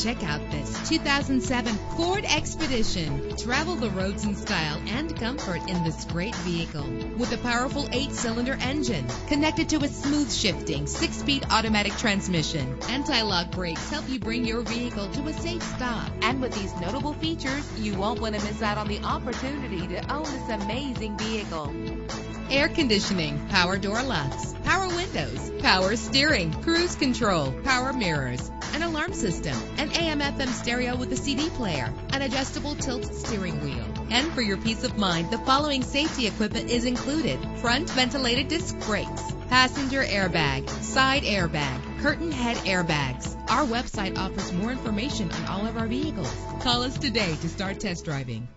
Check out this 2007 Ford Expedition. Travel the roads in style and comfort in this great vehicle. With a powerful 8-cylinder engine connected to a smooth shifting 6-speed automatic transmission. Anti-lock brakes help you bring your vehicle to a safe stop. And with these notable features, you won't want to miss out on the opportunity to own this amazing vehicle. Air conditioning, power door locks, power windows, power steering, cruise control, power mirrors, an alarm system, an AM/FM stereo with a CD player, an adjustable tilt steering wheel. And for your peace of mind, the following safety equipment is included: front ventilated disc brakes, passenger airbag, side airbag, curtain head airbags. Our website offers more information on all of our vehicles. Call us today to start test driving.